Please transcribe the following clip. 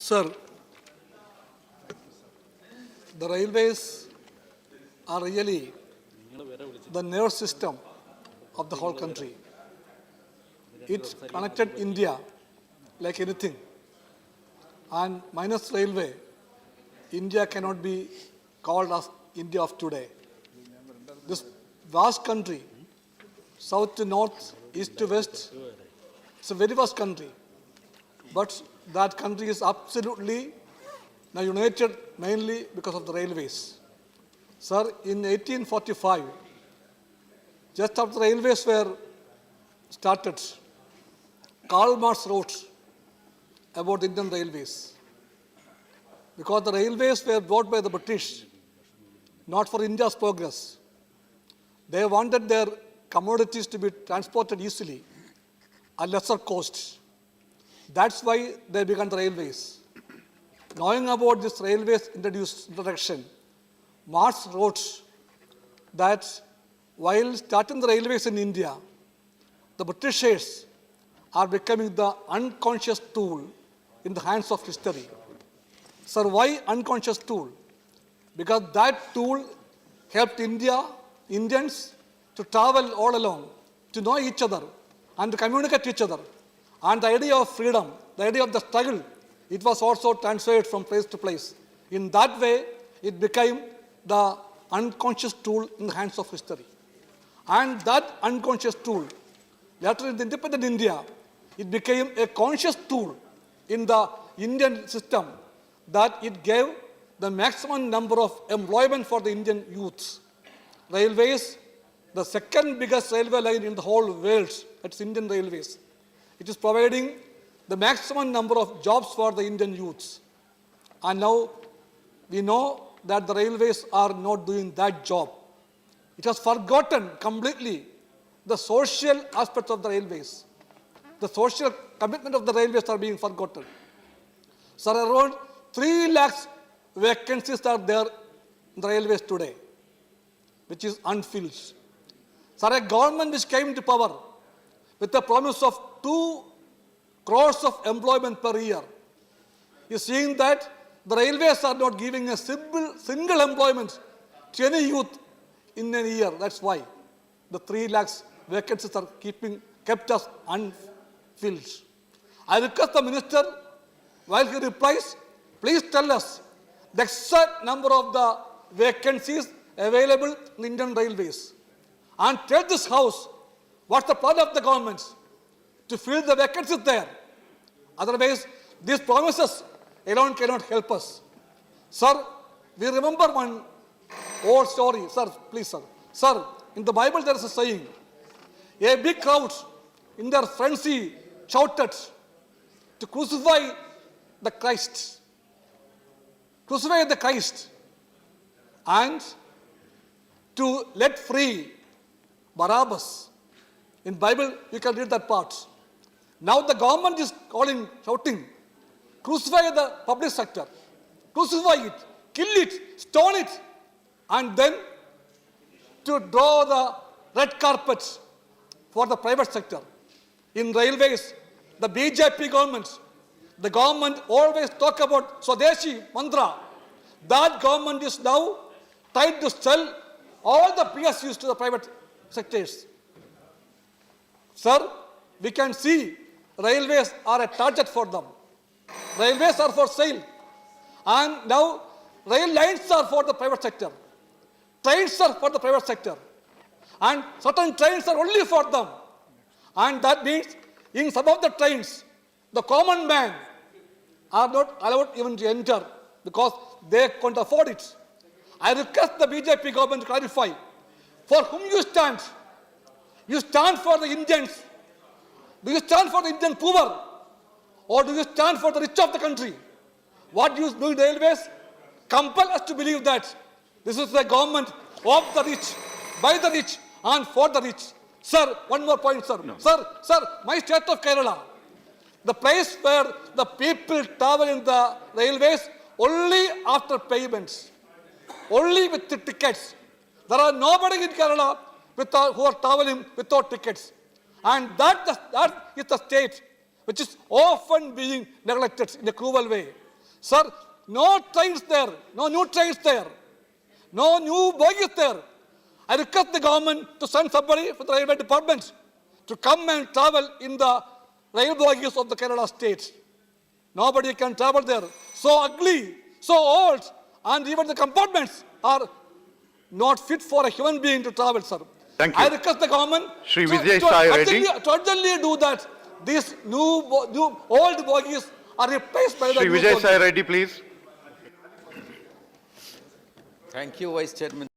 Sir, the railways are really the nerve system of the whole country. It connected India like anything. And minus railway, India cannot be called as India of today. This vast country, south to north, east to west, it's a very vast country. But that country is absolutely now united mainly because of the railways. Sir, in 1845, just after the railways were started, Karl Marx wrote about Indian railways. Because the railways were brought by the British, not for India's progress. They wanted their commodities to be transported easily at lesser cost. That's why they began the railways. Knowing about this railways introduction, Marx wrote that while starting the railways in India, the Britishers are becoming the unconscious tool in the hands of history. Sir, why unconscious tool? Because that tool helped Indians to travel all along, to know each other and to communicate each other. And the idea of freedom, the idea of the struggle, it was also transferred from place to place. In that way, it became the unconscious tool in the hands of history. And that unconscious tool, later in the independent India, it became a conscious tool in the Indian system that it gave the maximum number of employment for the Indian youths. Railways, the second biggest railway line in the whole world, that's Indian Railways. It is providing the maximum number of jobs for the Indian youths. And now we know that the railways are not doing that job. It has forgotten completely the social aspects of the railways. The social commitment of the railways are being forgotten. So around 3 lakhs vacancies are there in the railways today, which is unfilled. So a government which came to power with the promise of 2 crores of employment per year, is seeing that the railways are not giving a single employment to any youth in a year. That's why the 3 lakhs vacancies are kept as unfilled. I request the minister, while he replies, please tell us the exact number of the vacancies available in Indian Railways. And tell this House what's the plan of the government to fill the vacancies there. Otherwise, these promises alone cannot help us. Sir, we remember one old story. Sir, please, sir. Sir, in the Bible there is a saying, a big crowd in their frenzy shouted to crucify the Christ. Crucify the Christ and to let free Barabbas. In Bible, you can read that part. Now the government is shouting, crucify the public sector, crucify it, kill it, stone it, and then to draw the red carpet for the private sector. In railways, the BJP government, the government always talk about Swadeshi mantra. That government is now trying to sell all the PSUs to the private sectors. Sir, we can see railways are a target for them. Railways are for sale. And now rail lines are for the private sector. Trains are for the private sector. And certain trains are only for them. And that means in some of the trains, the common man are not allowed even to enter because they can't afford it. I request the BJP government to clarify for whom you stand. You stand for the Indians. Do you stand for the Indian poor? Or do you stand for the rich of the country? What you do in the railways compel us to believe that this is the government of the rich, by the rich, and for the rich. Sir, one more point, sir. No. Sir, my state of Kerala, the place where the people travel in the railways only after payments, only with the tickets. There are nobody in Kerala who are traveling without tickets. And that is the state which is often being neglected in a cruel way. Sir, no trains there, no new trains there, no new bogies there. I request the government to send somebody from the railway department to come and travel in the rail bogies of the Kerala state. Nobody can travel there. So ugly, so old, and even the compartments are not fit for a human being to travel, sir. Thank you. I request the government Shri Vijay Sai Reddy. to urgently do that. These new old bogies are replaced by the Shri new Vijay bogies. Sai Reddy, please. Thank you, Vice Chairman.